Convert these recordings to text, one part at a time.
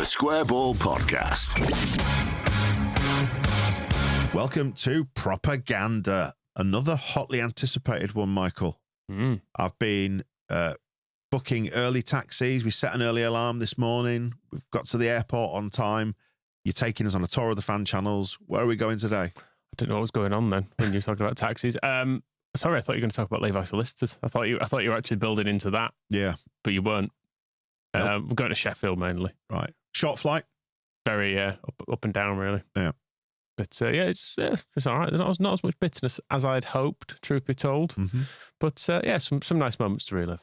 The Square Ball Podcast. Welcome to Propaganda, another hotly anticipated one, Michael. I've been booking early taxis. We set an early alarm this morning. We've got to the airport on time. You're taking us on a tour of the fan channels. Where are we going today? I didn't know what was going on then when you were talking about taxis. Sorry, I thought you were going to talk about Levi Solicitors. I thought you were actually building into that. Yeah. But you weren't. Nope. We're going to Sheffield mainly. Right. Short flight? Very up and down, really. Yeah. But it's all right. Not as much bitterness as I'd hoped, truth be told. Mm-hmm. But some nice moments to relive.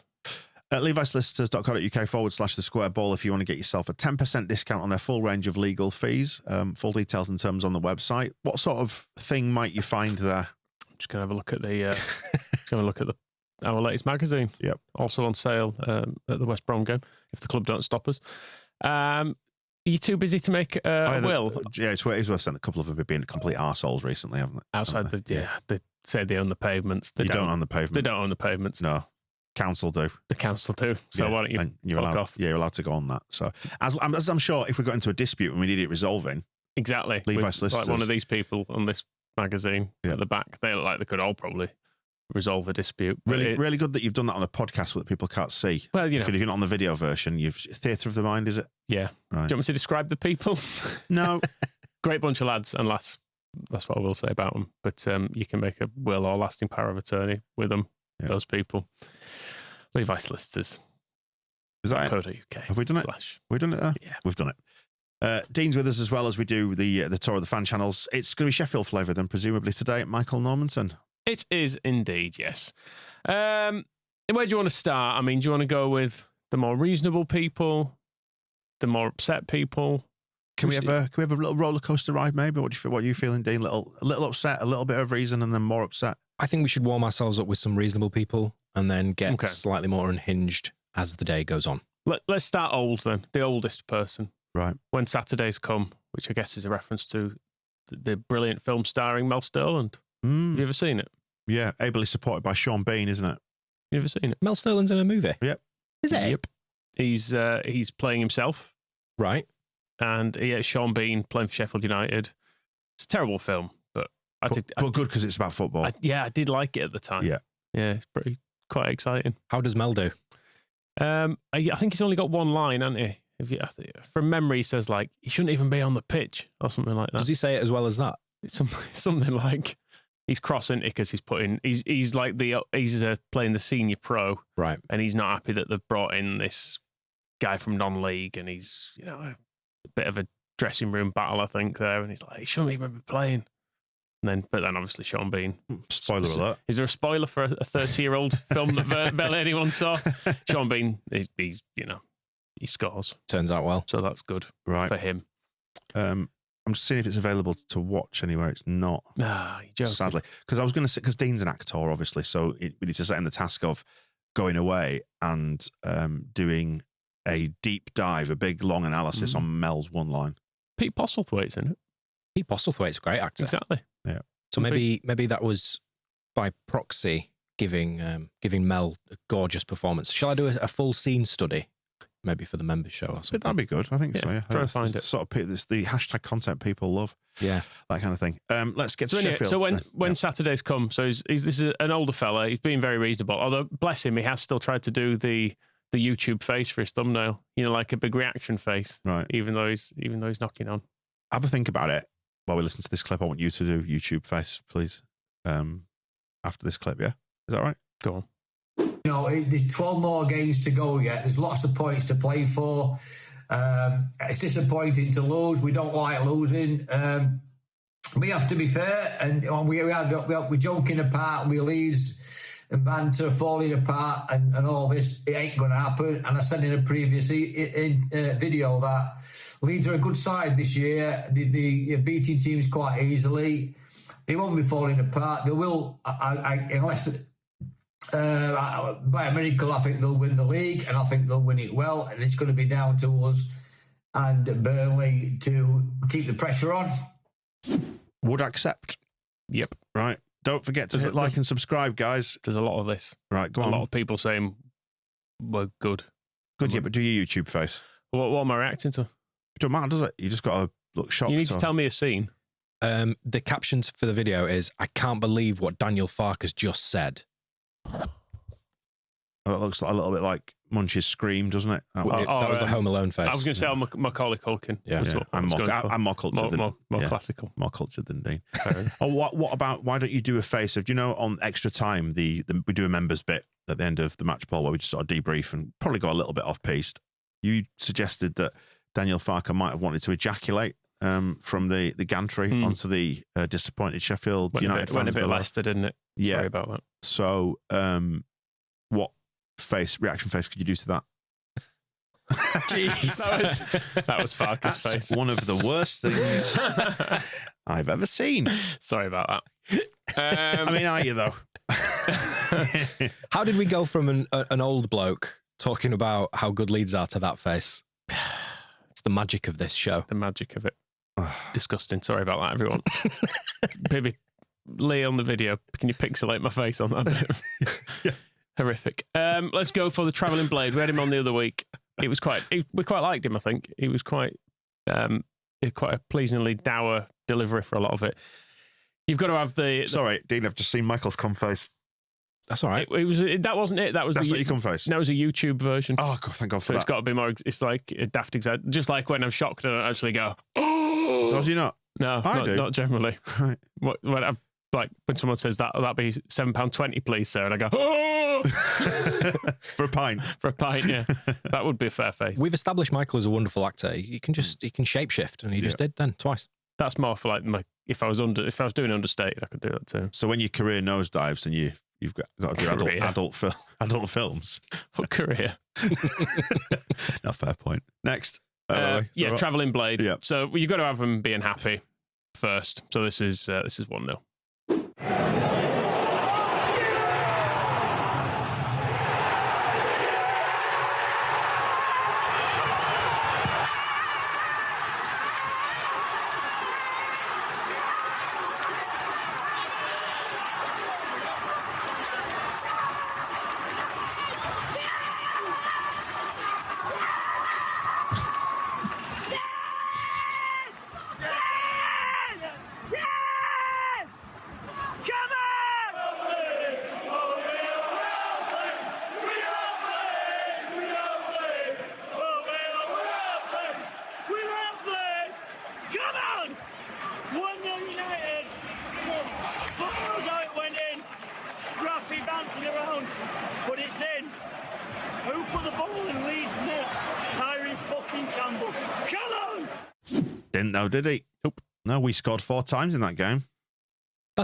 At levisolicitors.co.uk/the square ball if you want to get yourself a 10% discount on their full range of legal fees. Full details and terms on the website. What sort of thing might you find there? I'm just going to have a look at our latest magazine. Yep. Also on sale at the West Brom game, if the club don't stop us. Are you too busy to make a will? Yeah, it's worth saying a couple of them have been complete arseholes recently, haven't they? Outside they say they own the pavements. They don't own the pavement. They don't own the pavements. No. Council do. The council do. So why don't you fuck off? Yeah, you're allowed to go on that. So as I'm sure if we got into a dispute and we need it resolving. Exactly. Levi Solicitors. Like one of these people on this magazine at the back, they look like they could all probably resolve a dispute. Really good that you've done that on a podcast that people can't see. Well, if you're not on the video version, you've theatre of the mind, is it? Yeah. Right. Do you want me to describe the people? No. Great bunch of lads and lass. That's what I will say about them. But you can make a will or lasting power of attorney with them, those people. Levi Solicitors. Is that UK. Have we done it? Have we done it there? Yeah. We've done it. Dean's with us as well as we do the tour of the fan channels. It's going to be Sheffield flavour then, presumably today, Michael Normanton. It is indeed, yes. Where do you want to start? I mean, do you want to go with the more reasonable people, the more upset people? Can we have a little roller coaster ride? Maybe what are you feeling, Dean? A little upset, a little bit of reason, and then more upset. I think we should warm ourselves up with some reasonable people and then get slightly more unhinged as the day goes on. Let's start old then. The oldest person. Right. When Saturdays Come, which I guess is a reference to the brilliant film starring Mel Sterland. Have you ever seen it? Yeah, ably supported by Sean Bean, isn't it? You ever seen it? Mel Sterland's in a movie? Yep. Is it? Yep. He's playing himself. Right. And Sean Bean playing for Sheffield United. It's a terrible film, but good because it's about football. I did like it at the time. Yeah. Yeah, it's quite exciting. How does Mel do? I think he's only got one line, hasn't he? From memory, he says like he shouldn't even be on the pitch or something like that. Does he say it as well as that? It's something like he's crossing because he's playing the senior pro, right? And he's not happy that they've brought in this guy from non-league, and he's a bit of a dressing room battle, I think there, and he's like he shouldn't even be playing. But then obviously Sean Bean. Spoiler alert. Is there a spoiler for a 30-year-old film that barely anyone saw? Sean Bean, he scores. Turns out well. So that's good for him. I'm just seeing if it's available to watch anywhere. It's not. Nah, you're joking. Sadly. Because I was going to say, because Dean's an actor, obviously, so we need to set him the task of going away and doing a deep dive, a big, long analysis on Mel's one line. Pete Postlethwaite's in it. Pete Postlethwaite's a great actor. Exactly. Yeah. So maybe that was by proxy giving Mel a gorgeous performance. Shall I do a full scene study? Maybe for the members show or something. That'd be good. I think so. Yeah. Try to find it. Sort of it's the hashtag content people love. Yeah. That kind of thing. Let's get to Sheffield. So when Saturdays Come, so this is an older fella. He's being very reasonable. Although bless him, he has still tried to do the YouTube face for his thumbnail. Like a big reaction face. Right. Even though he's knocking on. Have a think about it while we listen to this clip. I want you to do YouTube face, please. After this clip, yeah? Is that right? Go on. There's 12 more games to go yet. There's lots of points to play for. It's disappointing to lose. We don't like losing. We have to be fair, and we're joking apart. We Leeds and banter falling apart and all this. It ain't going to happen. And I said in a previous video that Leeds are a good side this year. They're beating teams quite easily. They won't be falling apart. They will, unless by a miracle, I think they'll win the league, and I think they'll win it well. And it's going to be down to us and Burnley to keep the pressure on. Would accept. Yep. Right. Don't forget to hit like and subscribe, guys. There's a lot of this. Right, go on. A lot of people saying we're good. Good, yeah, but do your YouTube face. What am I reacting to? Don't matter, does it? You just got to look shocked. You need to tell me a scene. The captions for the video is, "I can't believe what Daniel Farke's just said." Oh, it looks a little bit like Munch's scream, doesn't it? That was the Home Alone face. I was going to say Macaulay Culkin. Yeah. I'm more cultured than more classical. More cultured than Dean. What about, why don't you do a face of, do you know, on Extra Time, we do a members bit at the end of the match poll where we just sort of debrief and probably go a little bit off-piste. You suggested that Daniel Farke might have wanted to ejaculate from the gantry onto the disappointed Sheffield United fans. Went a bit Leicester, didn't it? Yeah. Sorry about that. So, what reaction face could you do to that? Jeez. that was Farke's face. One of the worst things I've ever seen. Sorry about that. I mean, are you though? How did we go from an old bloke talking about how good Leeds are to that face? It's the magic of this show. The magic of it. Disgusting. Sorry about that, everyone. Maybe Lee on the video, can you pixelate my face on that bit? Yeah. Horrific. Let's go for the Travelling Blade. We had him on the other week. We quite liked him, I think. He was quite a pleasingly dour delivery for a lot of it. You've got to have the Sorry, Dean, I've just seen Michael's cum face. That's all right. That wasn't it. That's not your cum face? That was a YouTube version. Oh, God, thank God for so that. It's got to be more, it's like a daft example. Just like when I'm shocked and I actually go, oh! Does he not? No, not generally. Right. When someone says that'd be £7.20, please, sir, and I go, oh! For a pint. For a pint, yeah. That would be a fair face. We've established Michael as a wonderful actor. He can shapeshift, and he just did then twice. That's more for like if I was doing understated, I could do that too. So when your career nosedives and you've got to do adult films. What career? No, fair point. Next. Travelling Blade. Yeah. So you've got to have them being happy first. So this is 1-0. Didn't know, did he? Nope. No, we scored 4 times in that game.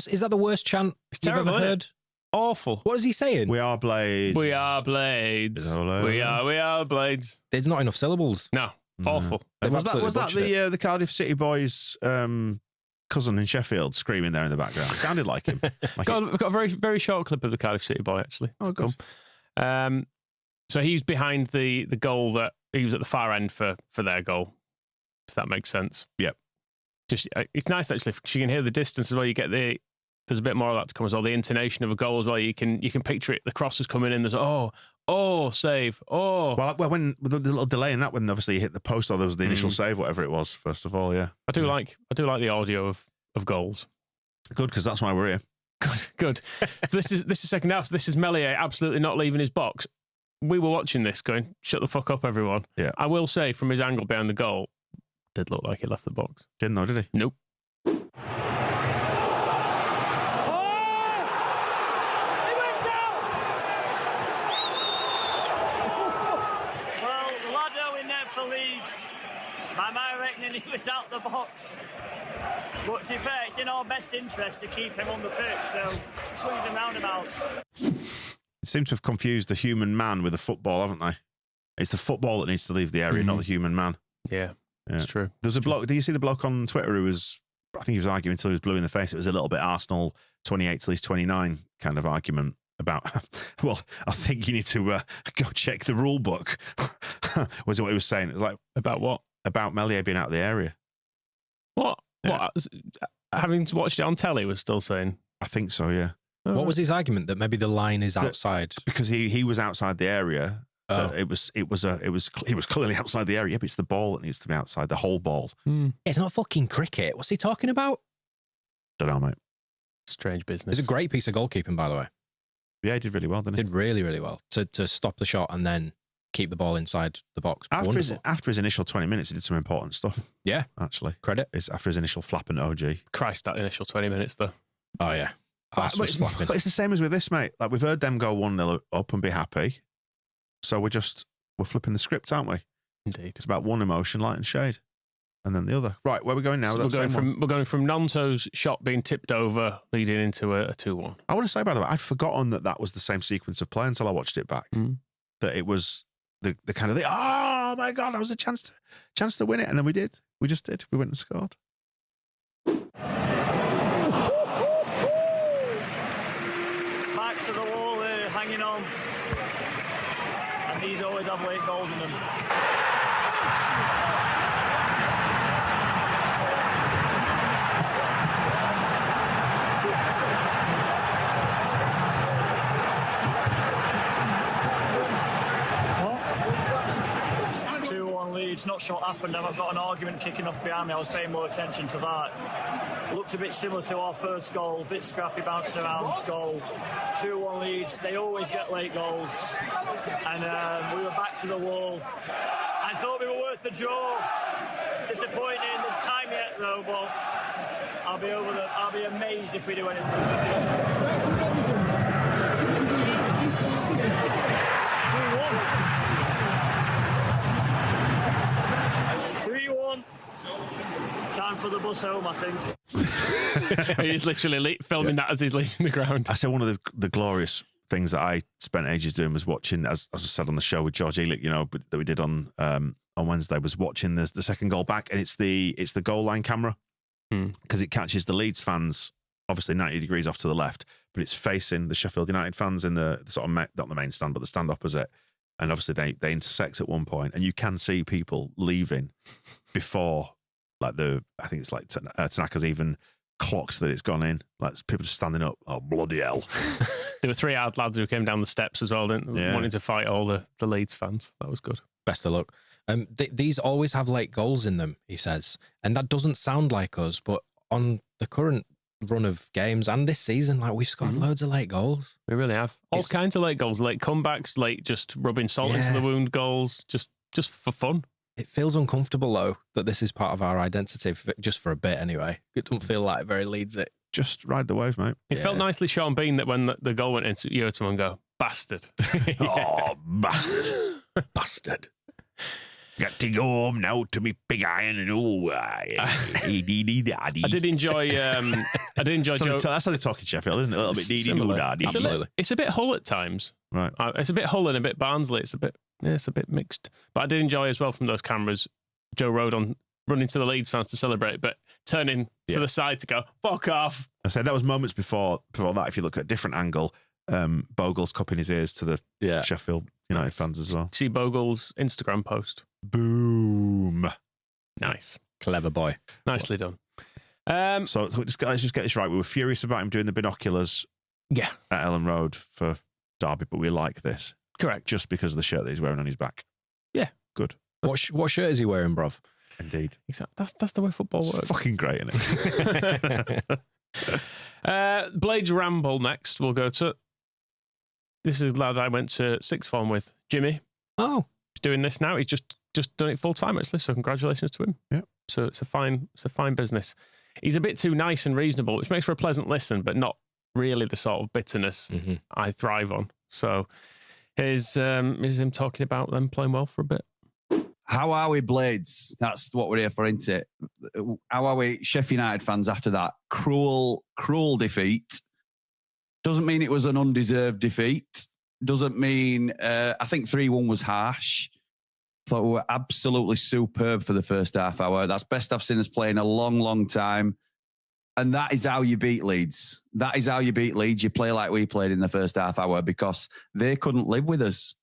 Is that the worst chant you've ever heard? Awful. What is he saying? We are Blades. We are Blades. We are Blades. There's not enough syllables. No. Awful. Was that the Cardiff City boys' cousin in Sheffield screaming there in the background? It sounded like him. We've got a very, very short clip of the Cardiff City boy, actually. Oh, good. So he was behind the goal that he was at the far end for their goal, if that makes sense. Yep. Just it's nice actually because you can hear the distance as well. You get there's a bit more of that to come as well. The intonation of a goal as well. You can picture it. The cross is coming in. There's save. Well, when with the little delay in that one, obviously you hit the post or there was the initial save, whatever it was. First of all, yeah. I do like the audio of goals. Good, because that's why we're here. Good. So this is second half. So this is Meslier absolutely not leaving his box. We were watching this going, shut the fuck up, everyone. Yeah. I will say from his angle behind the goal, did look like he left the box. Didn't know, did he? Nope. By my reckoning, he was out the box. But to be fair, it's in our best interest to keep him on the pitch, so swings and roundabouts. They seem to have confused the human man with the football, haven't they? It's the football that needs to leave the area, not the human man. Yeah, it's true. There's a bloke. Did you see the bloke on Twitter who was, I think he was arguing until he was blue in the face. It was a little bit Arsenal 28 till he's 29 kind of argument about, well, I think you need to go check the rule book, was what he was saying. It was like, about what? About Meslier being out of the area. What? Yeah. What? Having watched it on telly was still saying? I think so, yeah. What was his argument? That maybe the line is outside? Because he was outside the area It was clearly outside the area. Yeah, but it's the ball that needs to be outside, the whole ball. It's not fucking cricket. What's he talking about? Don't know, mate. Strange business. It's a great piece of goalkeeping, by the way. Yeah, he did really well, didn't he? Did really, really well to stop the shot and then keep the ball inside the box. After his initial 20 minutes, he did some important stuff. Yeah. Actually. Credit. After his initial flap and OG. Christ, that initial 20 minutes, though. Oh, yeah. But it's the same as with this, mate. Like, we've heard them go 1-0 up and be happy. So we're flipping the script, aren't we? Indeed. It's about one emotion, light and shade. And then the other. Right, where are we going now? So we're going from Nonto's shot being tipped over, leading into a 2-1. I want to say, by the way, I'd forgotten that was the same sequence of play until I watched it back. That it was the kind of oh my God, that was a chance to win it. And then we did. We just did. We went and scored. Backs to the wall, hanging on. And these always have late goals in them. 2-1 Leeds, not sure what happened. I've got an argument kicking off behind me. I was paying more attention to that. Looked a bit similar to our first goal, a bit scrappy, bouncing around goal. 2-1 Leeds, they always get late goals. And we were back to the wall. I thought we were worth the draw. Disappointing, there's time yet though, but I'll be amazed if we do anything. 3-1. Time for the bus home, I think. He's literally filming that as he's leaving the ground. I said one of the glorious things that I spent ages doing was watching, as I said on the show with George Elick, that we did on Wednesday, was watching the second goal back, and it's the goal line camera because it catches the Leeds fans obviously 90 degrees off to the left, but it's facing the Sheffield United fans in the sort of not the main stand, but the stand opposite. And obviously they intersect at one point, and you can see people leaving before, like I think it's like Tanaka's even clocked that it's gone in. Like people just standing up. Oh, bloody hell. There were 3 odd lads who came down the steps as well, wanting to fight all the Leeds fans. That was good. Best of luck. These always have late goals in them, he says. And that doesn't sound like us, but on the current run of games and this season, like, we've scored loads of late goals. We really have. All kinds of late goals, late comebacks, late just rubbing salt into the wound goals, just for fun. It feels uncomfortable, though, that this is part of our identity, just for a bit anyway. It doesn't feel like very Leeds it. Just ride the wave, mate. It felt nicely Sean Bean that when the goal went in, you heard someone go, bastard. Oh, bastard. Bastard. Got to go home now to me pig iron and I did enjoy Joe. That's how they talk in Sheffield, isn't it? A little bit dee-dee-doo-dah-dee. Absolutely. It's a bit Hull at times. Right. It's a bit Hull and a bit Barnsley. It's a bit mixed. But I did enjoy as well from those cameras, Joe Rodon running to the Leeds fans to celebrate, but turning to the side to go, fuck off. I said that was moments before that. If you look at a different angle, Bogle's cupping his ears to the Sheffield United fans as well. See Bogle's Instagram post. Boom. Nice. Clever boy. Nicely done. So let's just get this right. We were furious about him doing the binoculars at Ellen Road for Derby, but we like this. Correct. Just because of the shirt that he's wearing on his back. Yeah. Good. What shirt is he wearing, bruv? Indeed. Exactly. That's the way football works. It's fucking great, isn't it? Blades Ramble next. We'll go to. This is a lad I went to sixth form with, Jimmy. Oh. He's doing this now. He's just done it full time, actually. So congratulations to him. Yeah. So it's a fine business. He's a bit too nice and reasonable, which makes for a pleasant listen, but not really the sort of bitterness I thrive on. So here's him talking about them playing well for a bit. How are we, Blades? That's what we're here for, isn't it? How are we, Sheffield United fans, after that cruel defeat? Doesn't mean it was an undeserved defeat. Doesn't mean, I think 3-1 was harsh. Thought we were absolutely superb for the first half hour. That's best I've seen us play in a long, long time. And that is how you beat Leeds. That is how you beat Leeds. You play like we played in the first half hour because they couldn't live with us.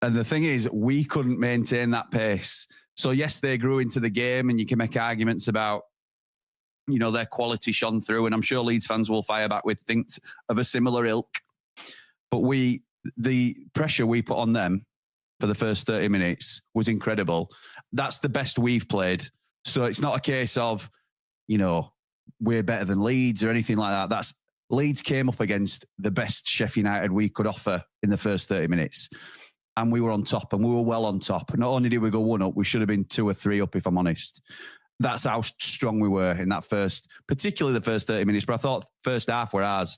And the thing is, we couldn't maintain that pace. So yes, they grew into the game and you can make arguments about, their quality shone through. And I'm sure Leeds fans will fire back with things of a similar ilk. But the pressure we put on them for the first 30 minutes was incredible. That's the best we've played. So it's not a case of, we're better than Leeds or anything like that. Leeds came up against the best Sheffield United we could offer in the first 30 minutes. And we were on top, and we were well on top. Not only did we go 1 up, we should have been 2 or 3 up, if I'm honest. That's how strong we were in that particularly the first 30 minutes. But I thought first half were ours.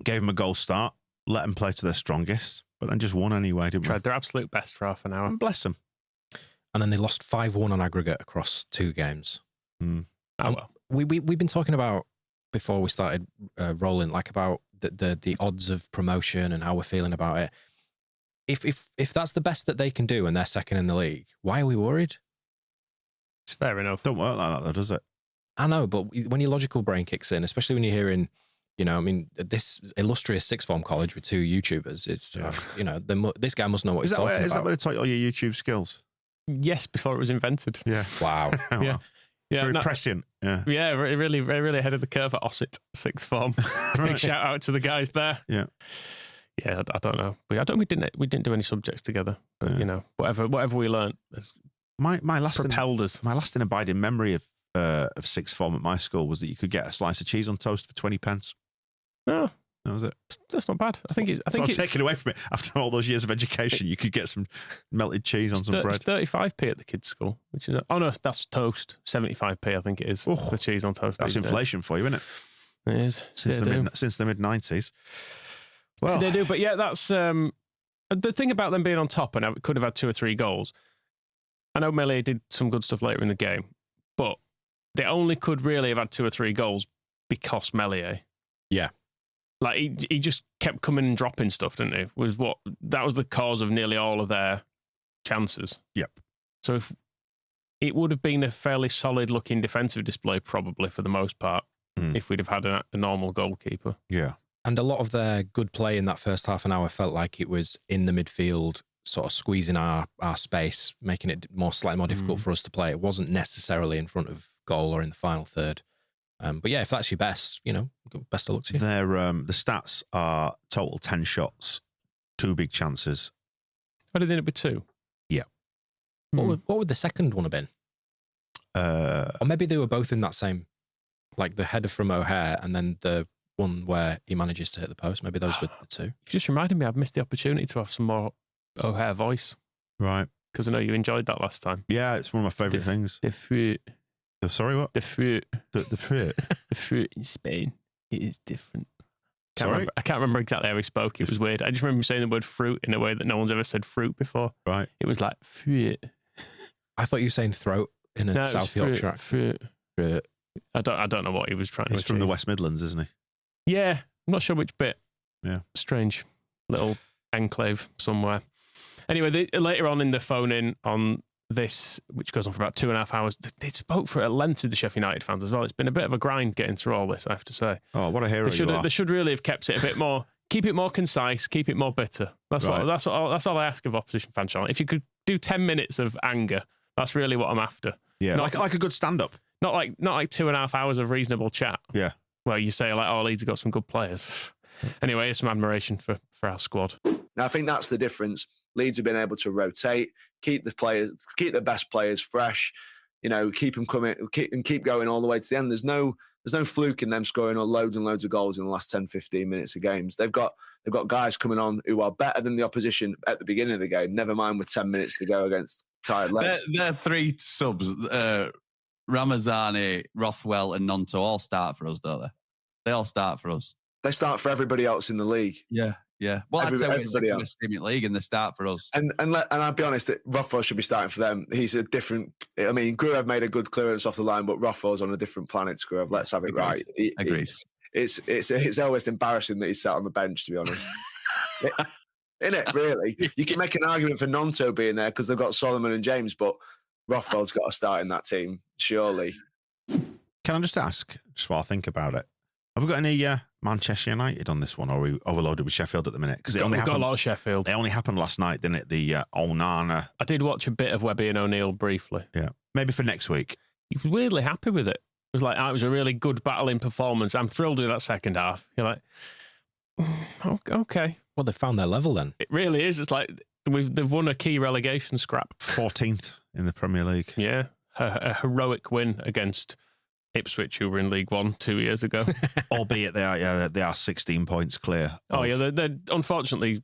Gave them a goal start, let them play to their strongest, but then just won anyway, didn't we? Tried their absolute best for half an hour. And bless them. And then they lost 5-1 on aggregate across 2 games. Oh, well. We've been talking about, before we started rolling, like about the odds of promotion and how we're feeling about it. If that's the best that they can do and they're second in the league, why are we worried? It's fair enough. Don't work like that, though, does it? I know, but when your logical brain kicks in, especially when you're hearing, this illustrious sixth form college with 2 YouTubers, it's, this guy must know what he's talking about. Is that where they taught you all your YouTube skills? Yes, before it was invented. Yeah. Wow. Yeah. Yeah, Very prescient. Yeah. Yeah, really ahead of the curve at Ossett, sixth form. Big shout out to the guys there. Yeah. Yeah, I don't know. We didn't do any subjects together, but whatever we learnt has my lasting propelled us. My lasting abiding memory of sixth form at my school was that you could get a slice of cheese on toast for 20 pence. Oh, that was it. That's not bad. I think it's taken away from it after all those years of education. You could get some melted cheese on some bread. It's 35p at the kids' school, which is that's toast. 75p, I think it is. The cheese on toast. That's inflation for you, isn't it? It is since the mid 90s. Well, they do, but yeah, that's the thing about them being on top, and could have had 2 or 3 goals. I know Melee did some good stuff later in the game, but they only could really have had 2 or 3 goals because Melee. Yeah. Like he just kept coming and dropping stuff, didn't he? That was the cause of nearly all of their chances. Yep. So if it would have been a fairly solid looking defensive display, probably for the most part, if we'd have had a normal goalkeeper. Yeah. And a lot of their good play in that first half an hour felt like it was in the midfield, sort of squeezing our space, making it slightly more difficult for us to play. It wasn't necessarily in front of goal or in the final third. But yeah, if that's your best, best of luck to you. The stats are total 10 shots, 2 big chances. Why did it be 2? Yeah. What would the second one have been? Or maybe they were both in that same, like the header from O'Hare and then the one where he manages to hit the post. Maybe those were the 2. You just reminded me I've missed the opportunity to have some more O'Hare voice. Right. Because I know you enjoyed that last time. Yeah, it's one of my favourite things. The fruit. Sorry, what? The fruit. The fruit. The fruit in Spain. It is different. Sorry? I can't remember exactly how he spoke. It was weird. I just remember saying the word fruit in a way that no one's ever said fruit before. Right. It was like fruit. I thought you were saying throat in a South Yorkshire accent. Fruit. I don't know what he was trying to achieve. He's from the West Midlands, isn't he? Yeah. I'm not sure which bit. Yeah. Strange little enclave somewhere. Anyway, later on in the phone-in on this, which goes on for about 2.5 hours, they spoke for at length with the Sheffield United fans as well. It's been a bit of a grind getting through all this, I have to say. Oh, what a hero you are. They should really have kept it a bit more, keep it more concise, keep it more bitter. That's all I ask of opposition fan channel. If you could do 10 minutes of anger, that's really what I'm after. Yeah, like a good stand-up. Not like 2.5 hours of reasonable chat. Yeah. Where you say, like, Leeds have got some good players. Anyway, here's some admiration for our squad. Now, I think that's the difference. Leeds have been able to rotate, keep the best players fresh, keep them coming, keep going all the way to the end. There's no fluke in them scoring loads and loads of goals in the last 10, 15 minutes of games. They've got guys coming on who are better than the opposition at the beginning of the game, never mind with 10 minutes to go against tired legs. They're 3 subs, Ramazani, Rothwell and Nonto all start for us, don't they? They all start for us. They start for everybody else in the league. Yeah. Well, I'd say everybody else in the league and they start for us. And I'll be honest, Rothwell should be starting for them. He's a different. I mean, Gruev made a good clearance off the line, but Rothwell's on a different planet. Gruev, let's have it right. Agreed. It's almost embarrassing that he's sat on the bench, to be honest. Isn't it? Really, you can make an argument for Nonto being there because they've got Solomon and James, but Rothwell's got to start in that team, surely. Can I just ask, just while I think about it, have we got any Manchester United on this one, or are we overloaded with Sheffield at the minute? Because we've got a lot of Sheffield. It only happened last night, didn't it? The Onana. I did watch a bit of Webby and O'Neill briefly. Yeah, maybe for next week. He was weirdly happy with it. It was like, it was a really good battling performance. I'm thrilled with that second half. You're like, okay. Well, they found their level then. It really is. It's like They've won a key relegation scrap. 14th in the Premier League. Yeah, a heroic win against Ipswich, who were in League One 2 years ago. Albeit they are 16 points clear. Oh yeah, they're unfortunately,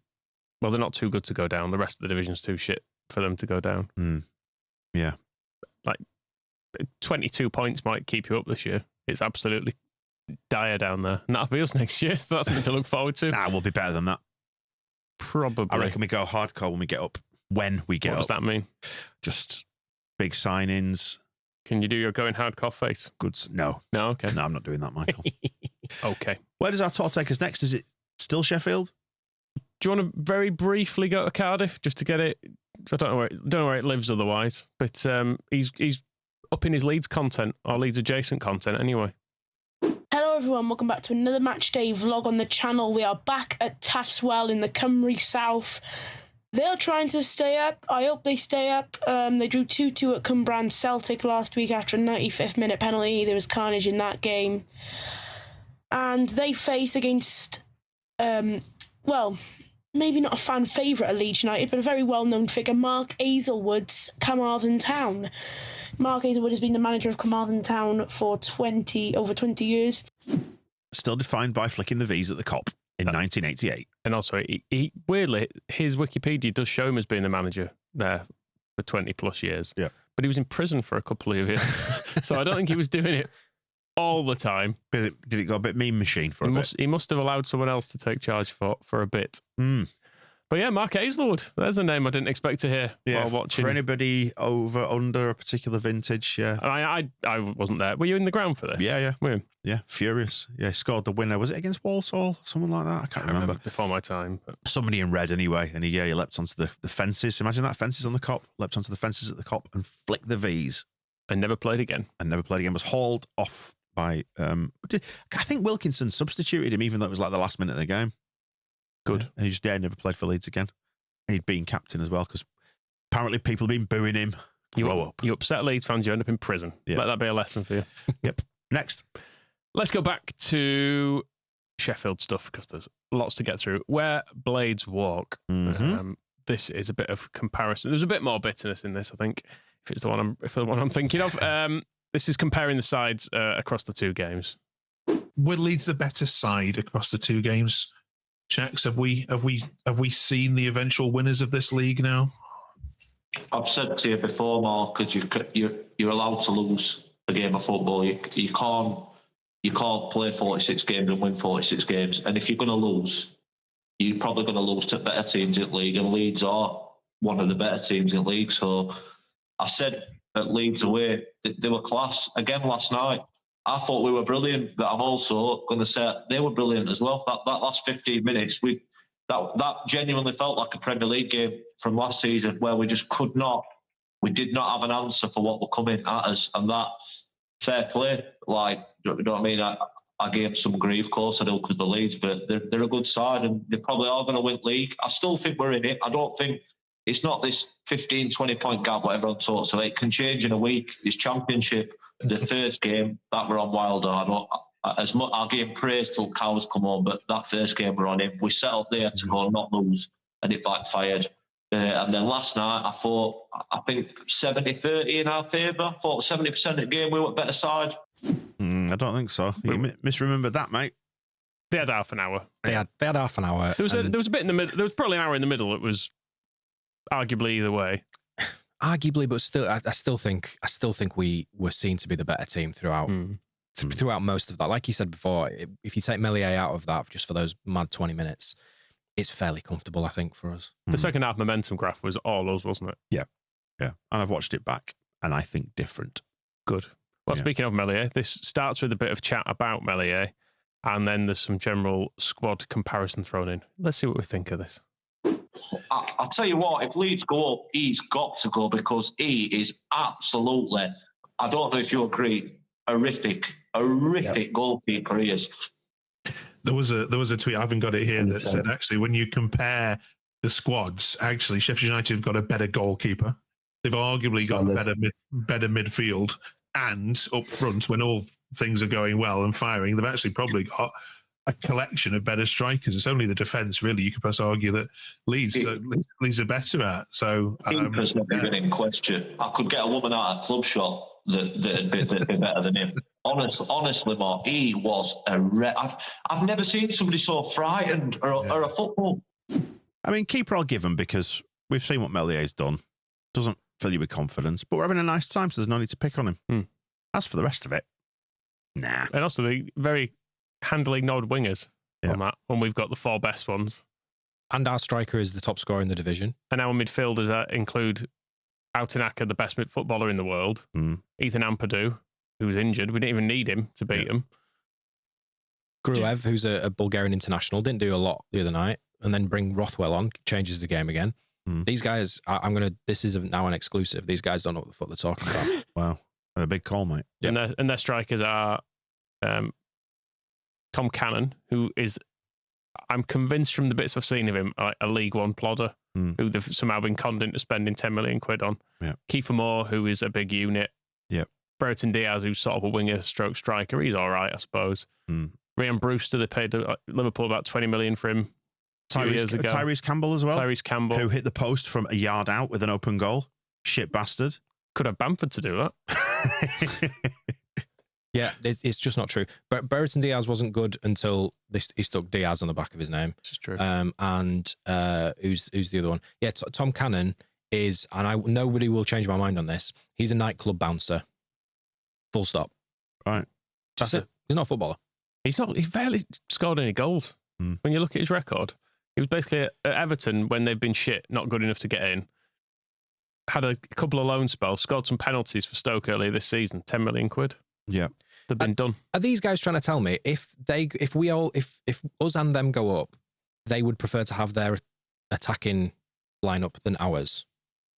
well, they're not too good to go down. The rest of the division's too shit for them to go down. Yeah, like 22 points might keep you up this year. It's absolutely dire down there, and that'll be us next year. So that's something to look forward to. Nah, we'll be better than that. Probably. I reckon we go hardcore when we get up. When we get up. What does that mean? Just big sign-ins. Can you do your going hardcore face? No. No, okay. No, I'm not doing that, Michael. Okay. Where does our tour take us next? Is it still Sheffield? Do you want to very briefly go to Cardiff just to get it? I don't know where it lives otherwise, but he's up in his Leeds content or Leeds adjacent content anyway. Hello everyone, welcome back to another match day vlog on the channel. We are back at Taffswell in the Cymru South. They're trying to stay up. I hope they stay up. They drew 2-2 at Cumbraland Celtic last week after a 95th minute penalty. There was carnage in that game. And they face against, well, maybe not a fan favourite at Leeds United, but a very well-known figure, Mark Aizlewood's Carmarthen Town. Mark Aizlewood has been the manager of Carmarthen Town for over 20 years. Still defined by flicking the V's at the Kop in 1988. And also, he weirdly, his Wikipedia does show him as being the manager there for 20 plus years. Yeah. But he was in prison for a couple of years. So I don't think he was doing it all the time. Did it go a bit meme machine for a bit? He must have allowed someone else to take charge for a bit. But yeah, Mark Aizlewood. There's a name I didn't expect to hear while watching. For anybody under a particular vintage, yeah. I wasn't there. Were you in the ground for this? Yeah. Were you? Yeah, furious. Yeah, scored the winner. Was it against Walsall? Someone like that? I can't remember. Before my time. But... Somebody in red anyway. And he leapt onto the fences. Imagine that, fences on the Kop. Leapt onto the fences at the Kop and flicked the V's. And never played again. Was hauled I think Wilkinson substituted him even though it was like the last minute of the game. Good. Yeah. And he just never played for Leeds again. And he'd been captain as well because apparently people have been booing him. Grow up. You upset Leeds fans, you end up in prison. Yeah. Let that be a lesson for you. Yep. Next. Let's go back to Sheffield stuff because there's lots to get through. Where Blades Walk. Mm-hmm. This is a bit of comparison. There's a bit more bitterness in this, I think, if it's the one I'm thinking of. This is comparing the sides across the two games. Were Leeds the better side across the two games? Checks, have we seen the eventual winners of this league now? I've said to you before, Mark, because you're allowed to lose a game of football. You can't play 46 games and win 46 games. And if you're going to lose, you're probably going to lose to better teams in league. And Leeds are one of the better teams in league. So I said at Leeds away, they were class again last night. I thought we were brilliant, but I'm also going to say they were brilliant as well. That last 15 minutes, that genuinely felt like a Premier League game from last season where we just we did not have an answer for what were coming at us. And that, fair play, like, you know what I mean? I gave some grief, of course I do, because the Leeds, but they're a good side and they probably are going to win league. I still think we're in it. I don't think it's not this 15, 20 point gap, what everyone talks about. It can change in a week. It's championship. The first game that we're on Wilder, I'll give him praise till cows come home, but that first game we're on him, we set up there to go not lose, and it backfired. And then last night, I think 70-30 in our favour. I thought 70% of the game we were better side. I don't think so. You misremembered that, mate. They had half an hour. They had half an hour. There was a bit in the middle. There was probably an hour in the middle. It was arguably either way. Arguably, but still, I still think we were seen to be the better team throughout most of that. Like you said before, if you take Meslier out of that just for those mad 20 minutes, it's fairly comfortable, I think, for us. The second half momentum graph was all us, wasn't it? Yeah. And I've watched it back, and I think different. Good. Well, speaking of Meslier, this starts with a bit of chat about Meslier, and then there's some general squad comparison thrown in. Let's see what we think of this. I'll tell you what, if Leeds go up, he's got to go because he is absolutely, I don't know if you agree, horrific goalkeeper he is. There was a tweet, I haven't got it here, that said actually when you compare the squads, actually Sheffield United have got a better goalkeeper. They've arguably got better midfield, and up front when all things are going well and firing, they've actually probably got a collection of better strikers. It's only the defence, really. You could perhaps argue that Leeds are better at. So keeper's not even in question. I could get a woman out of club shot that'd be better than him. Honestly, Mark, he was I've never seen somebody so frightened or a football. I mean, keeper I'll give him because we've seen what Mellier's done. Doesn't fill you with confidence, but we're having a nice time, so there's no need to pick on him. As for the rest of it, nah. And also the very handily nod wingers on that when we've got the 4 best ones. And our striker is the top scorer in the division. And our midfielders include Outinaka, the best footballer in the world, Ethan Ampadu, who's injured. We didn't even need him to beat him. Gruev, who's a Bulgarian international, didn't do a lot the other night, and then bring Rothwell on, changes the game again. These guys, this is now an exclusive. These guys don't know what the fuck they're talking about. Wow. A big call, mate. Yep. And their strikers are Tom Cannon, who is, I'm convinced from the bits I've seen of him, a League One plodder, who they've somehow been conned into spending 10 million quid on. Yep. Kiefer Moore, who is a big unit. Yep. Brereton Diaz, who's sort of a winger stroke striker. He's all right, I suppose. Ryan Brewster, they paid Liverpool about 20 million for him. Years ago. Tyrese Campbell as well. Tyrese Campbell. Who hit the post from a yard out with an open goal. Shit bastard. Could have Bamford to do that. Yeah, it's just not true. But Brereton Diaz wasn't good until he stuck Diaz on the back of his name. This is true. And who's the other one? Yeah, Tom Cannon is, and nobody will change my mind on this, he's a nightclub bouncer. Full stop. Right. That's it. He's not a footballer. He barely scored any goals. When you look at his record, he was basically at Everton when they've been shit, not good enough to get in. Had a couple of loan spells, scored some penalties for Stoke earlier this season, 10 million quid. Yeah. They've been done. Are these guys trying to tell me if us and them go up, they would prefer to have their attacking lineup than ours?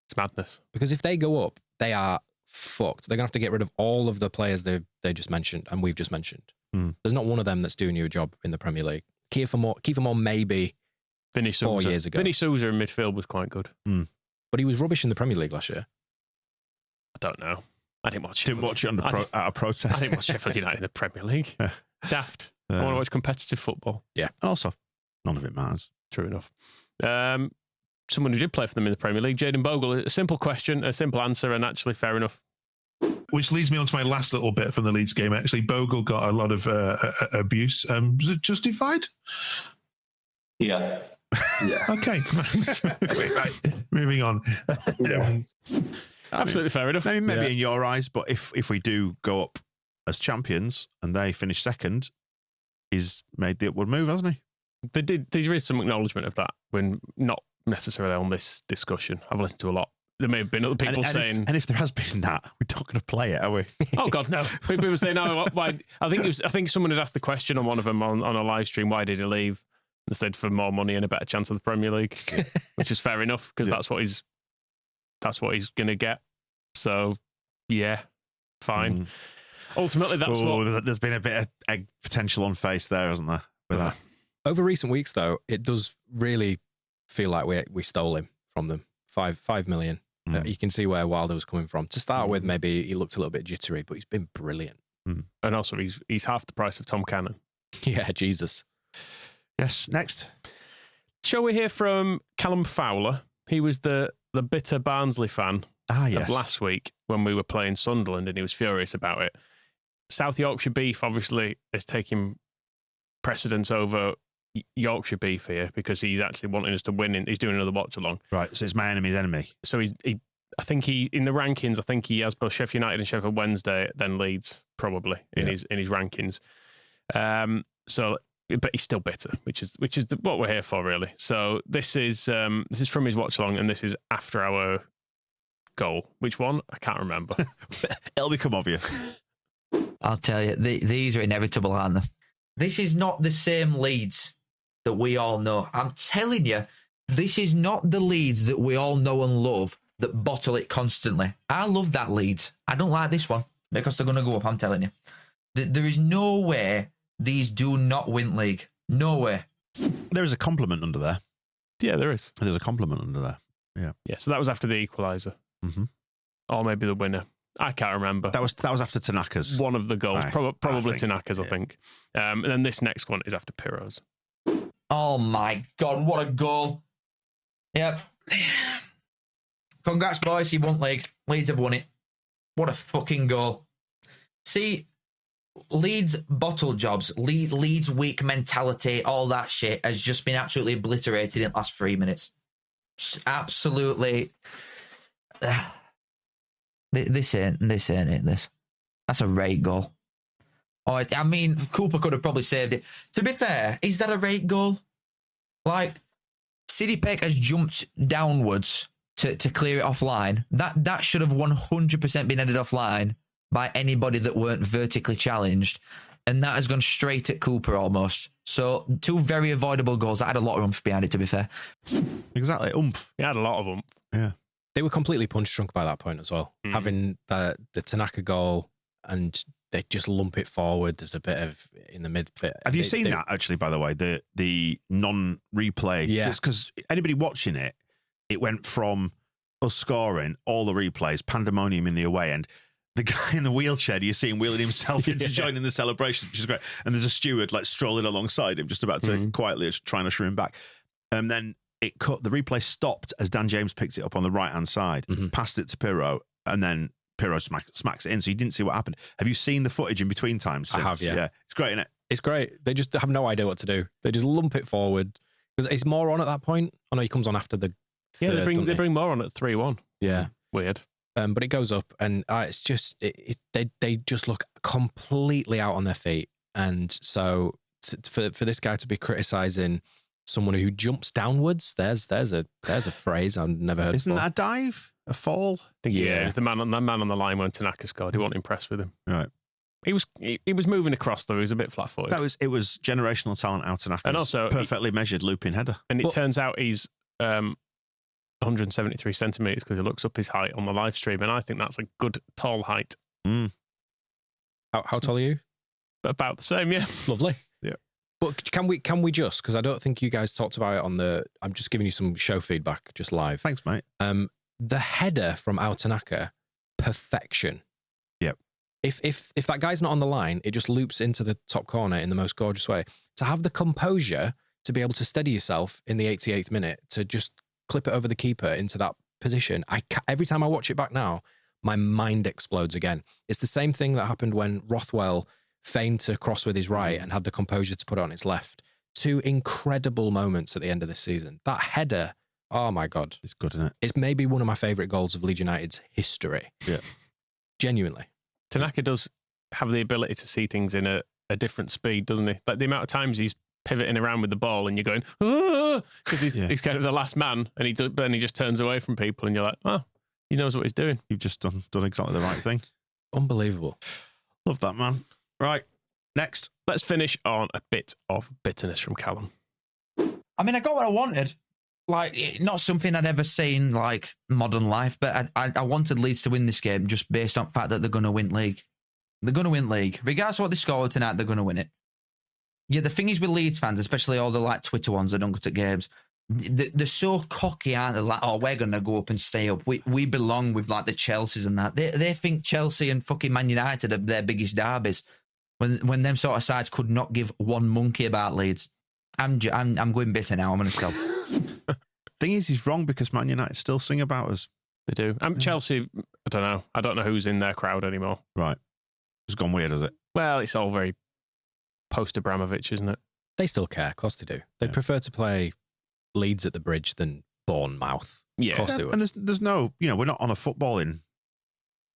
It's madness. Because if they go up, they are fucked. They're going to have to get rid of all of the players they just mentioned and we've just mentioned. There's not one of them that's doing you a job in the Premier League. Kiefer Moore maybe Vinny 4 years ago. Vinny Souza in midfield was quite good. But he was rubbish in the Premier League last year. I don't know. I didn't watch Sheffield. Didn't watch it out of protest. I didn't watch Sheffield United in the Premier League. Daft. I want to watch competitive football. Yeah. And also, none of it matters. True enough. Someone who did play for them in the Premier League, Jayden Bogle. A simple question, a simple answer, and actually fair enough. Which leads me on to my last little bit from the Leeds game. Actually, Bogle got a lot of abuse. Was it justified? Yeah. Okay. Right. Moving on. Absolutely fair enough. Maybe in your eyes, but if we do go up as champions and they finish second, he's made the upward move, hasn't he? There is some acknowledgement of that when not necessarily on this discussion. I've listened to a lot. There may have been other people saying... And if there has been that, we're not going to play it, are we? Oh, God, no. People were saying, no, why? I think someone had asked the question on one of them on a live stream, why did he leave? And said for more money and a better chance of the Premier League, which is fair enough because that's what he's going to get. So, yeah, fine. Ultimately, that's what... There's been a bit of egg potential on face there, hasn't there? With that. Over recent weeks, though, it does really feel like we stole him from them. 5 million. You can see where Wilder was coming from. To start with, maybe he looked a little bit jittery, but he's been brilliant. And also, he's half the price of Tom Cannon. Yeah, Jesus. Yes, next. Shall we hear from Callum Fowler? He was the bitter Barnsley fan of last week when we were playing Sunderland, and he was furious about it. South Yorkshire beef, obviously, is taking precedence over Yorkshire beef here because he's actually wanting us to win. He's doing another watch along. Right, so it's my enemy's enemy. So in the rankings, I think he has both Sheffield United and Sheffield Wednesday, then Leeds probably in his rankings. But he's still bitter, which is what we're here for, really. So this is from his watch along, and this is after our goal. Which one? I can't remember. It'll become obvious. I'll tell you, these are inevitable, aren't they? This is not the same Leeds that we all know. I'm telling you, this is not the Leeds that we all know and love that bottle it constantly. I love that Leeds. I don't like this one because they're going to go up, I'm telling you. There is no way these do not win league. No way. There is a compliment under there. Yeah, there is. There's a compliment under there. Yeah. Yeah, so that was after the equaliser. Mm-hmm. Or maybe the winner. I can't remember. That was after Tanaka's. One of the goals, probably Tanaka's, yeah. I think. And then this next one is after Pirro's. Oh my God, what a goal. Yep. Congrats, boys. You won league. Leeds have won it. What a fucking goal. See, Leeds bottle jobs, Leeds weak mentality, all that shit has just been absolutely obliterated in the last 3 minutes. Just absolutely. This ain't it, this. That's a rate goal. Oh, I mean, Cooper could have probably saved it. To be fair, is that a rate goal? Like, Sidney Peck has jumped downwards to clear it offline. That should have 100% been headed offline by anybody that weren't vertically challenged. And that has gone straight at Cooper almost. So, two very avoidable goals. That had a lot of oomph behind it, to be fair. Exactly, oomph. He had a lot of oomph. Yeah. They were completely punch drunk by that point as well. Having the Tanaka goal and they just lump it forward. There's a bit of in the midfield. Have you seen that, actually, by the way? The non-replay? Yeah. Because anybody watching it, it went from us scoring, all the replays, pandemonium in the away end. The guy in the wheelchair, you see him wheeling himself into joining the celebrations, which is great. And there's a steward like strolling alongside him, just about to quietly try and usher him back. And then it cut. The replay stopped as Dan James picked it up on the right-hand side, passed it to Pirro, and then Pirro smacks it in. So you didn't see what happened. Have you seen the footage in between times since? I have, yeah. It's great, isn't it? It's great. They just have no idea what to do. They just lump it forward. Because it's more on at that point. Oh no, he comes on after the third, they bring more on at 3-1. Yeah. Weird. But it goes up, and it's just they just look completely out on their feet. And so for this guy to be criticising someone who jumps downwards, there's a phrase I've never heard. Isn't before. that a dive? A fall? Yeah, he's the man on the line when Tanaka scored. He wasn't impressed with him. Right. He was moving across though. He was a bit flat-footed. It was generational talent out Tanaka. And also perfectly measured looping header. And it turns out he's 173 centimetres because he looks up his height on the live stream, and I think that's a good tall height. How tall are you? About the same, yeah. Lovely. Yeah. But can we just, because I don't think you guys talked about it on the, I'm just giving you some show feedback just live. Thanks, mate. The header from Tanaka, perfection. Yep. If that guy's not on the line, it just loops into the top corner in the most gorgeous way. To have the composure to be able to steady yourself in the 88th minute, to just clip it over the keeper into that position. Every time I watch it back now, my mind explodes again. It's the same thing that happened when Rothwell feigned to cross with his right and had the composure to put it on its left. Two incredible moments at the end of this season. That header, oh my God. It's good, isn't it? It's maybe one of my favourite goals of Leeds United's history. Yeah. Genuinely. Tanaka does have the ability to see things in a different speed, doesn't he? Like the amount of times he's pivoting around with the ball and you're going, because he's kind of the last man, and he just turns away from people, and you're like, oh, he knows what he's doing. You've just done exactly the right thing. Unbelievable. Love that, man. Right, next. Let's finish on a bit of bitterness from Callum. I mean, I got what I wanted. Like, not something I'd ever seen, like, modern life, but I wanted Leeds to win this game just based on the fact that they're going to win league. They're going to win league. Regardless of what they score tonight, they're going to win it. Yeah, the thing is with Leeds fans, especially all the like Twitter ones that don't go to games, they're so cocky, aren't they? Like, oh, we're going to go up and stay up. We belong with like the Chelseas and that. They think Chelsea and fucking Man United are their biggest derbies. When them sort of sides could not give one monkey about Leeds. I'm going bitter now. I'm going to stop. Thing is, he's wrong because Man United still sing about us. They do. Chelsea, I don't know. I don't know who's in their crowd anymore. Right. It's gone weird, has it? Well, it's all very post-Abramovich, isn't it? They still care. Of course they do. They prefer to play Leeds at the Bridge than Bournemouth. Yeah. Of course they would. And there's no, we're not on a footballing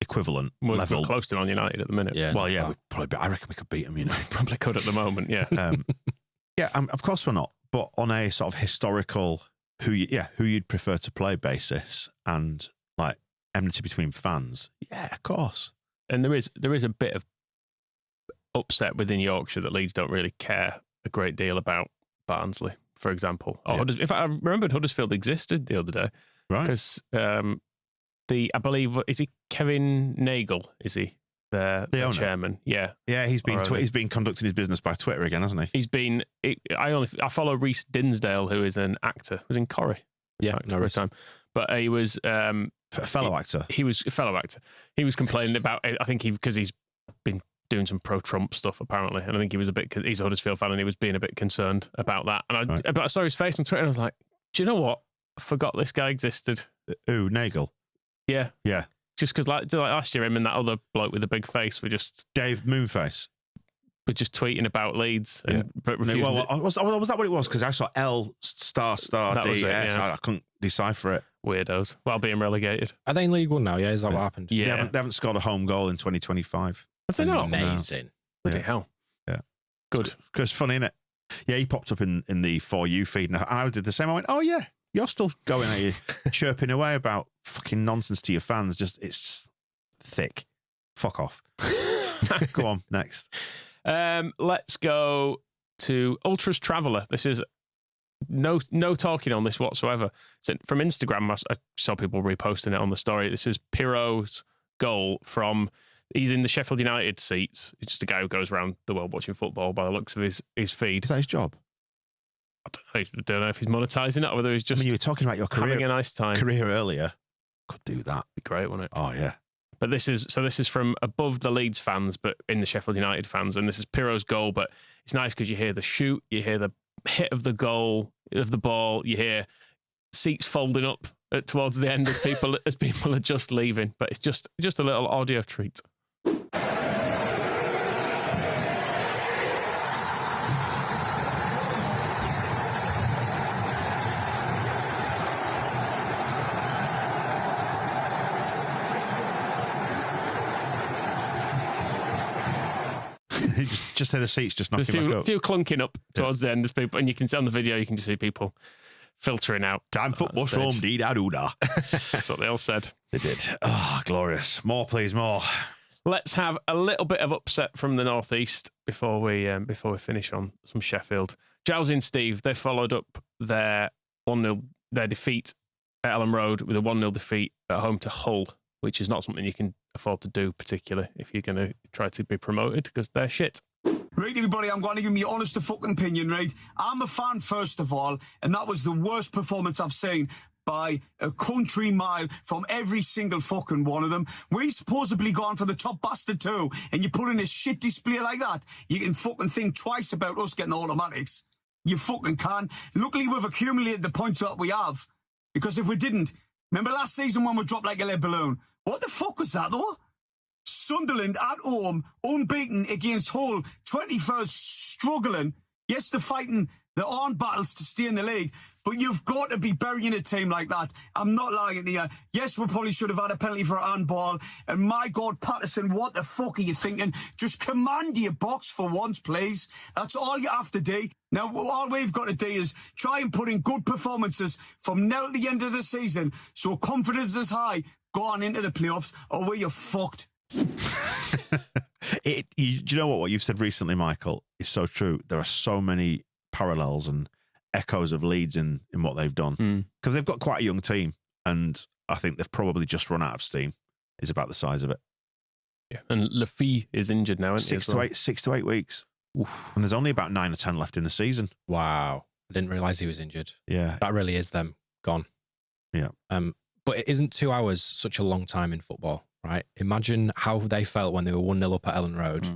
equivalent level. We're close to Man United at the minute. Yeah. Well, yeah, I reckon we could beat them, Probably could at the moment, yeah. Of course we're not. But on a sort of historical who you'd prefer to play basis and like enmity between fans, yeah, of course. And there is a bit of upset within Yorkshire that Leeds don't really care a great deal about Barnsley, for example. Or in fact, I remembered Huddersfield existed the other day, right? Because I believe, is he Kevin Nagel? Is he the chairman? Yeah, He's been conducting his business by Twitter again, hasn't he? He's been. I follow Rhys Dinsdale, who is an actor, was in Corrie. Yeah, for a time, but he was A fellow actor. He was a fellow actor. He was complaining about, I think because he's been doing some pro-Trump stuff apparently, and I think he was he's a Huddersfield fan, and he was being a bit concerned about that. And but I saw his face on Twitter, and I was like, do you know what? I forgot this guy existed. Who, Nagel? Yeah. Yeah. Just because like last year, him and that other bloke with the big face were just... Dave Moonface. Were just tweeting about Leeds. And, but was that what it was? Because I saw L star That D was it, S. yeah. I couldn't decipher it. Weirdos. While being relegated. Are they in League One now? Yeah, is that what happened? Yeah. They haven't scored a home goal in 2025. Have they not? Amazing. Bloody hell. Yeah. Good. Because funny, innit? Yeah, he popped up in the For You feed, and I did the same. I went, oh, yeah, you're still going at you, chirping away about fucking nonsense to your fans. It's just thick. Fuck off. Go on, next. Let's go to Ultras Traveller. This is no talking on this whatsoever. It's from Instagram. I saw people reposting it on the story. This is Piro's goal from... He's in the Sheffield United seats. It's just a guy who goes around the world watching football by the looks of his feed. Is that his job? I don't know if he's monetising it or whether he's just... I mean, you were talking about your career, having a nice time. Career earlier. Could do that. Be great, wouldn't it? Oh, yeah. But this is from above the Leeds fans, but in the Sheffield United fans. And this is Piro's goal, but it's nice because you hear the shoot, you hear the hit of the goal, of the ball, you hear seats folding up towards the end as people are just leaving. But it's just a little audio treat. just say the seats just knocking There's back up. A few clunking up towards the end as people, and you can see on the video, you can just see people filtering out. Time football from dee-da-doo-da. That's what they all said. They did. Oh, glorious. More, please, more. Let's have a little bit of upset from the northeast before we finish on some Sheffield. Giles and Steve, they followed up their 1-0 defeat at Ellen Road with a 1-0 defeat at home to Hull, which is not something you can afford to do, particularly if you're going to try to be promoted, because they're shit. Right, everybody, I'm going to give me honest to fucking opinion, right? I'm a fan, first of all, and that was the worst performance I've seen by a country mile from every single fucking one of them. We supposedly gone for the top bastard too, and you put in a shit display like that, you can fucking think twice about us getting the automatics. You fucking can. Luckily, we've accumulated the points that we have, because if we didn't, remember last season when we dropped like a lead balloon? What the fuck was that, though? Sunderland at home, unbeaten against Hull, 21st, struggling. Yes, they're fighting the on battles to stay in the league, but you've got to be burying a team like that. I'm not lying to you. Yes, we probably should have had a penalty for a handball. And my God, Patterson, what the fuck are you thinking? Just command your box for once, please. That's all you have to do. Now, all we've got to do is try and put in good performances from now to the end of the season, so confidence is high going into the playoffs, or we're fucked. Do you know what you've said recently, Michael, is so true. There are so many parallels and echoes of Leeds in what they've done, because they've got quite a young team, and I think they've probably just run out of steam. Is about the size of it. Yeah, and Lafille is injured now, isn't he? 6 to 8 weeks. Oof. And there's only about 9 or 10 left in the season. Wow, I didn't realise he was injured. Yeah, that really is them gone. Yeah. But it isn't 2 hours such a long time in football, right? Imagine how they felt when they were 1-0 up at Ellen Road.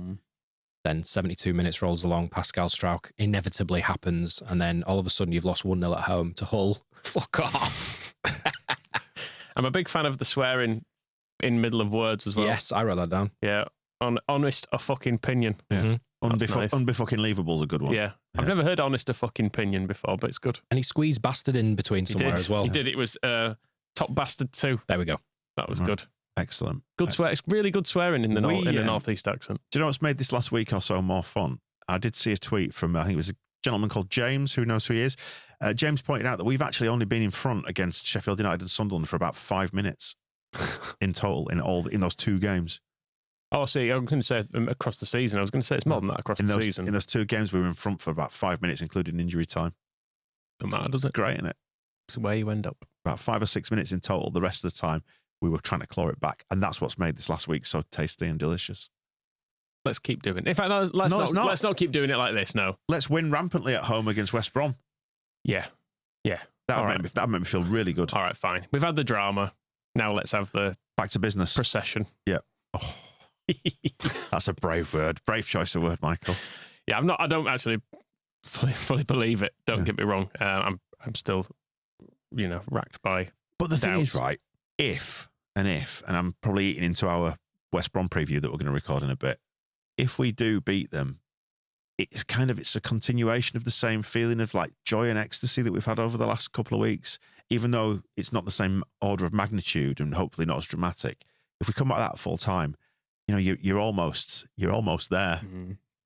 Then 72 minutes rolls along, Pascal Strauch inevitably happens, and then all of a sudden you've lost 1-0 at home to Hull. Fuck off. I'm a big fan of the swearing in middle of words as well. Yes, I wrote that down. Yeah. Honest a fucking pinion. Yeah. Nice. Unbefucking-leavable's a good one. Yeah. I've never heard honest a fucking pinion before, but it's good. And he squeezed bastard in between somewhere as well. He did. It was top bastard 2. There we go. That was good. Excellent. Good swear. It's really good swearing in the northeast accent. Do you know what's made this last week or so more fun? I did see a tweet from, I think it was a gentleman called James, who knows who he is. James pointed out that we've actually only been in front against Sheffield United and Sunderland for about 5 minutes in total in those 2 games. Oh, see, I was going to say across the season. I was going to say it's more than that across the season. In those 2 games, we were in front for about 5 minutes, including injury time. Don't matter, does it? Great, isn't it? It's where you end up. About 5 or 6 minutes in total. The rest of the time, we were trying to claw it back. And that's what's made this last week so tasty and delicious. Let's keep doing it. In fact, let's not keep doing it like this, no. Let's win rampantly at home against West Brom. Yeah. That would make me feel really good. All right, fine. We've had the drama. now let's have the back to business procession. Yeah. Oh, that's a brave word. Brave choice of word, Michael. Yeah, I don't actually fully believe it. Don't get me wrong. I'm still, racked by. But the thing doubts. is, right? If, and I'm probably eating into our West Brom preview that we're going to record in a bit. If we do beat them, it's a continuation of the same feeling of like joy and ecstasy that we've had over the last couple of weeks, even though it's not the same order of magnitude and hopefully not as dramatic. If we come back that full time, you're almost there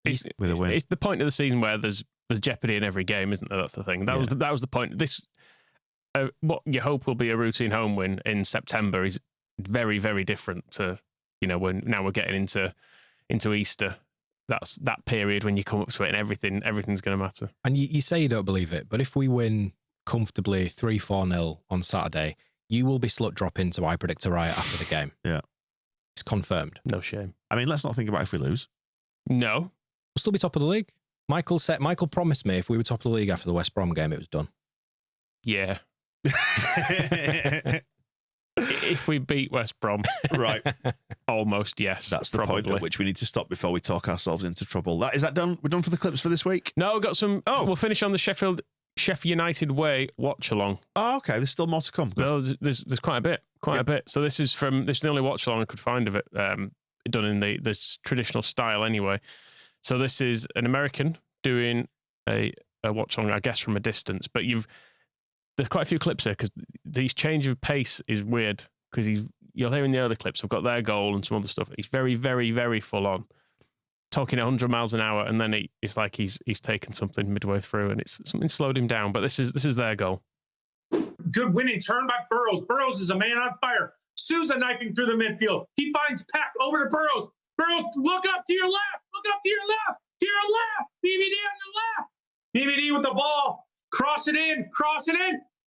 with a win. It's the point of the season where there's jeopardy in every game, isn't there? That's the thing. That was the point. This what you hope will be a routine home win in September is very, very different to when now we're getting into Easter. That's that period when you come up to it and everything's going to matter. And you say you don't believe it, but if we win comfortably 3-4-0 on Saturday, you will be slut dropping to I Predict a Riot after the game. Yeah. It's confirmed. No shame. I mean, let's not think about if we lose. No. We'll still be top of the league. Michael promised me if we were top of the league after the West Brom game, it was done. Yeah. If we beat West Brom, right? Almost, yes. That's the probably. point at which we need to stop before we talk ourselves into trouble. Is that done? We're done for the clips for this week? No, we've got some. Oh, we'll finish on the Sheffield United way watch along. Oh, okay. There's still more to come. No, there's quite a bit, a bit. So this is the only watch along I could find of it, done in the traditional style anyway. So this is an American doing a watch along, I guess, from a distance. But there's quite a few clips here because these change of pace is weird because you'll hear in the early clips, I've got their goal and some other stuff. He's very, very, very full on, talking at 100 miles an hour, and then it's like he's taken something midway through and it's something slowed him down. But this is their goal. Good winning turn by Burrows. Burrows is a man on fire. Sousa knifing through the midfield. He finds Pack over to Burrows. Burrows, look up to your left. Look up to your left. To your left. BBD on your left. BBD with the ball. Cross it in.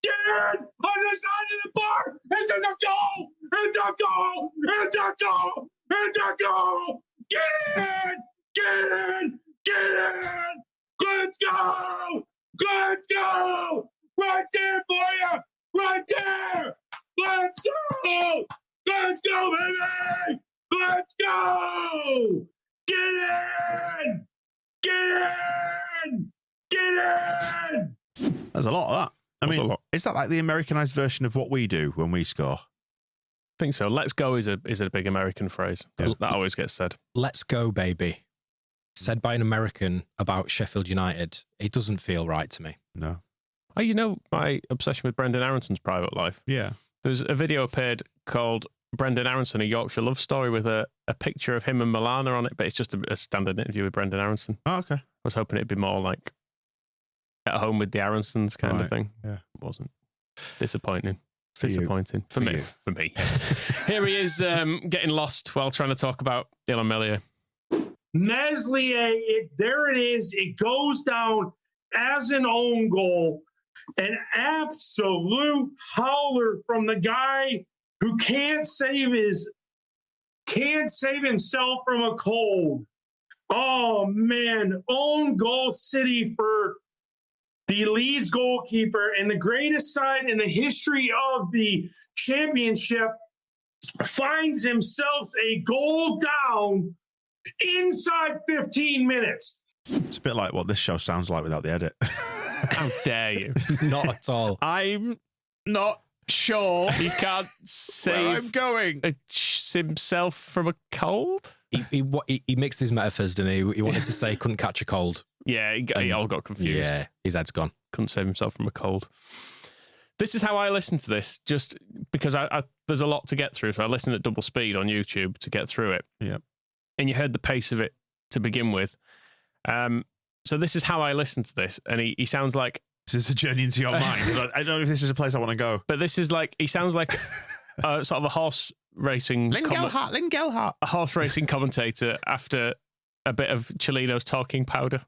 Get in! On the side of the bar! It's a goal! It's a goal! It's a goal! It's a goal! Get in! Get in! Get in! Let's go! Let's go! Right there for you! Right there! Let's go! Let's go, baby! Let's go! Get in! Get in! Get in! There's a lot of that. I mean, is that like the Americanized version of what we do when we score? I think so. Let's go is a big American phrase. Yeah. That always gets said. Let's go, baby. Said by an American about Sheffield United. It doesn't feel right to me. No. Oh, my obsession with Brendan Aronson's private life. Yeah. There's a video appeared called Brendan Aronson, a Yorkshire Love Story, with a picture of him and Milana on it, but it's just a standard interview with Brendan Aronson. Oh, okay. I was hoping it'd be more like at home with the Aronsons kind of thing. Yeah. It wasn't. Disappointing. For me. Here he is getting lost while trying to talk about Dylan Meslier. Meslier, there it is. It goes down as an own goal. An absolute howler from the guy who can't save himself from a cold. Oh, man. Own goal city for the Leeds goalkeeper, and the greatest side in the history of the championship finds himself a goal down inside 15 minutes. It's a bit like what this show sounds like without the edit. How dare you? Not at all. I'm not sure. He can't save where I'm going. Himself from a cold? He mixed his metaphors, didn't he? He wanted to say he couldn't catch a cold. Yeah, he all got confused. Yeah, his head's gone. Couldn't save himself from a cold. This is how I listen to this, just because there's a lot to get through. So I listened at double speed on YouTube to get through it. Yeah. And you heard the pace of it to begin with. So this is how I listen to this. And he sounds like... This is a journey into your mind. I don't know if this is a place I want to go. But this is like... He sounds like sort of a horse racing... Lynn Gelhart. A horse racing commentator after a bit of Chelino's talking powder.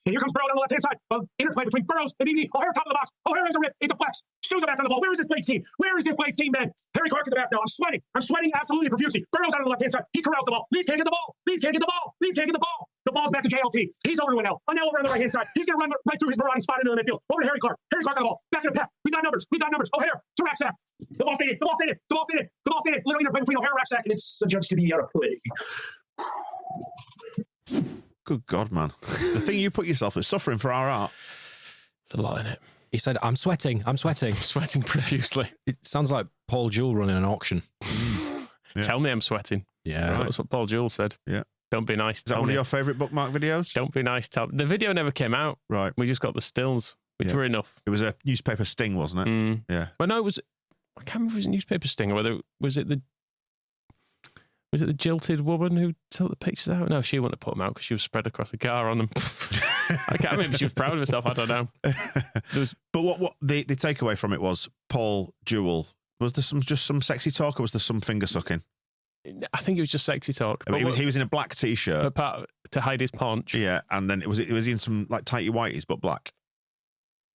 And here comes Burrow on the left-hand side. Interplay between Burrows and BB. Oh, here, top of the box. Oh, here is a rip. It deflects. Sousa back on the ball. Where is this Blades team? Where is this Blades team, man? Harry Clark in the back now. I'm sweating absolutely profusely. Burrows out on the left-hand side. He corrals the ball. Leeds can't get the ball. Leeds can't get the ball. Leeds can't get the ball. The ball's back to JLT. He's over to Anel. Anel over on the right-hand side. He's going to run right through his marauding spot into the midfield. Over to Harry Clark. Harry Clark on the ball. Back to the pack. We got numbers. Oh, Hare to Racksack. The ball stayed. Literally interplay between O'Hare and Racksack, and it's adjudged to be out of play. Good God, man. The thing you put yourself is suffering for our art. It's a lot in it. He said, I'm sweating. I'm sweating profusely. It sounds like Paul Jewell running an auction. Yeah. Tell me I'm sweating. Yeah. That's what Paul Jewell said. Yeah. Don't be nice. Is that one of your favourite bookmark videos? Don't be nice. The video never came out. Right. We just got the stills, which were enough. It was a newspaper sting, wasn't it? Yeah. Well, no, it was. I can't remember if it was a newspaper sting or whether was it the jilted woman who took the pictures out? No, she wouldn't have put them out because she was spread across the car on them. I can't remember if she was proud of herself. I don't know. But what the takeaway from it was Paul Jewell. Was there just some sexy talk, or was there some finger sucking? I think it was just sexy talk. I mean, he was in a black t-shirt to hide his paunch. Yeah, and then it was in some like tighty whities but black.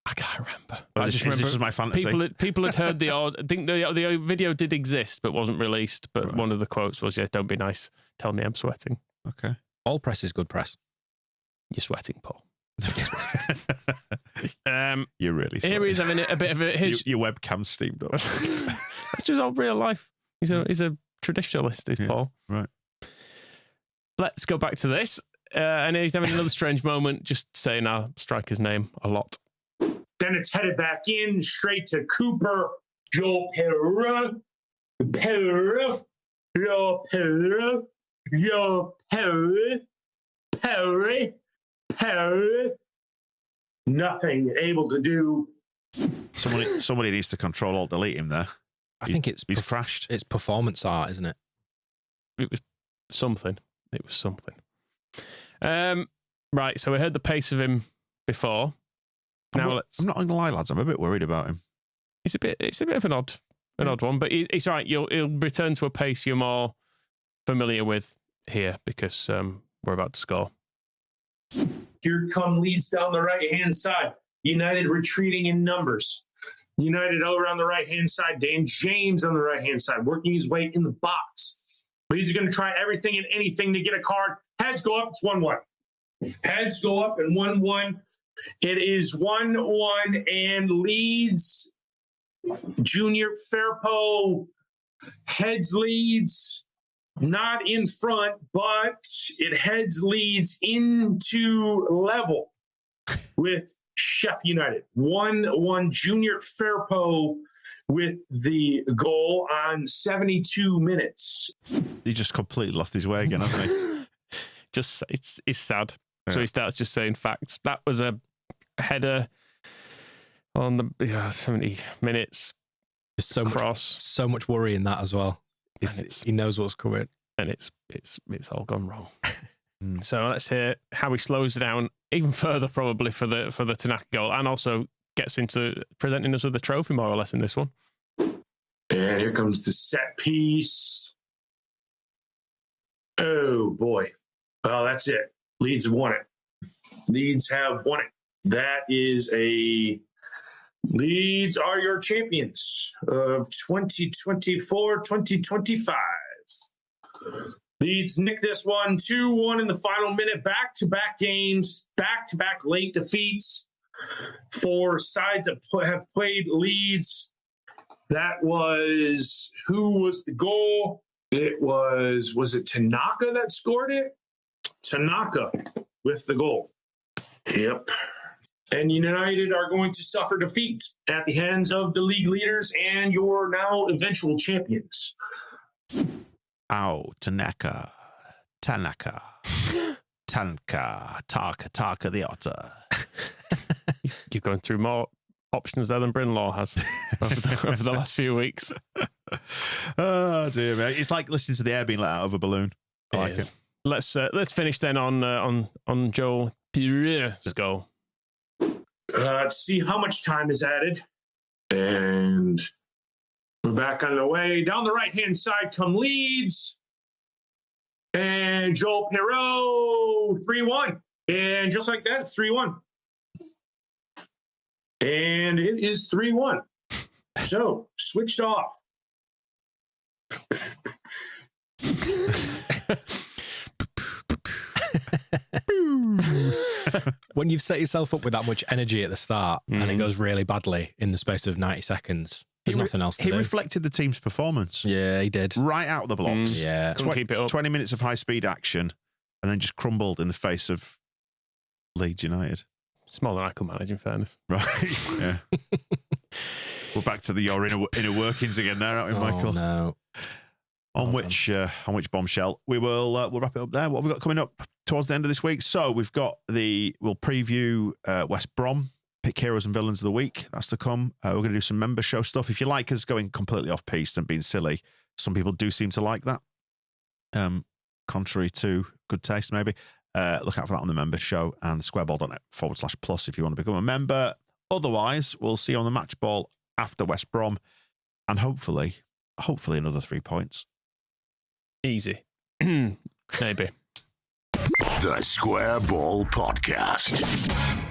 I can't remember. I just remember. This is my fantasy. People had heard the odd. I think the video did exist but wasn't released. But one of the quotes was, "Don't be nice. Tell me I'm sweating." Okay. All press is good press. You're sweating, Paul. You're sweating. You're really sweating. Here he's having a bit of a your webcam's steamed up. That's just all real life. He's a traditionalist, is Paul. Right. Let's go back to this. And he's having another strange moment, just saying our striker's name a lot. Then it's headed back in, straight to Cooper. Joe Perra. Nothing able to do. Somebody needs to control alt delete him there. I think he's crashed. It's performance art, isn't it? It was something. Right, so we heard the pace of him before. I'm not going to lie, lads. I'm a bit worried about him. It's a bit of an odd one, but it's all right. He'll return to a pace you're more familiar with here because we're about to score. Here come Leeds down the right-hand side. United retreating in numbers. United over on the right-hand side. Dan James on the right-hand side, working his way in the box. Leeds are going to try everything and anything to get a card. Heads go up. It's 1-1. Heads go up and 1-1. It is 1-1 and Leeds. Junior Firpo heads Leeds. Not in front, but it heads Leeds into level with Sheffield United. 1-1 Junior Firpo with the goal on 72 minutes. He just completely lost his way again, hasn't he? It's sad. Yeah. So he starts just saying facts. That was a header on the 70 minutes. There's so much worry in that as well. He knows what's coming, and it's all gone wrong. So let's hear how he slows down even further, probably for the Tanaka goal, and also gets into presenting us with the trophy more or less in this one. And here comes the set piece. Oh boy! Well, that's it. Leeds have won it. Leeds have won it. That is a. Leeds are your champions of 2024-2025. Leeds nick this one 2-1 in the final minute. Back-to-back games, back-to-back late defeats for sides that have played Leeds. That was, who was the goal? It was it Tanaka that scored it? Tanaka with the goal. Yep. And United are going to suffer defeat at the hands of the league leaders and your now eventual champions. Ow, Tanaka, Taka, the otter. You're going through more options there than Brinlaw has over the last few weeks. Oh dear, man. It's like listening to the air being let out of a balloon. I like it. Let's finish then on Joel Pereira's goal. Let's see how much time is added. And we're back on the way. Down the right-hand side come Leeds. And Joel Perreault, 3-1. And just like that, it's 3-1. And it is 3-1. So, switched off. When you've set yourself up with that much energy at the start and it goes really badly in the space of 90 seconds, there's nothing else to do. He reflected the team's performance. Yeah, he did. Right out of the blocks. Yeah. Couldn't keep it up. 20 minutes of high-speed action and then just crumbled in the face of Leeds United. It's more than I could manage, in fairness. Right, yeah. We're back to your inner workings again there, aren't we, Michael? No. On which bombshell we'll wrap it up there. What have we got coming up towards the end of this week? So we'll preview West Brom, pick heroes and villains of the week. That's to come. We're going to do some member show stuff. If you like us going completely off piste and being silly, some people do seem to like that. Contrary to good taste, maybe. Look out for that on the member show and squareball.net/plus if you want to become a member. Otherwise, we'll see you on the match ball after West Brom and hopefully another 3 points. Easy. Maybe. The Square Ball Podcast.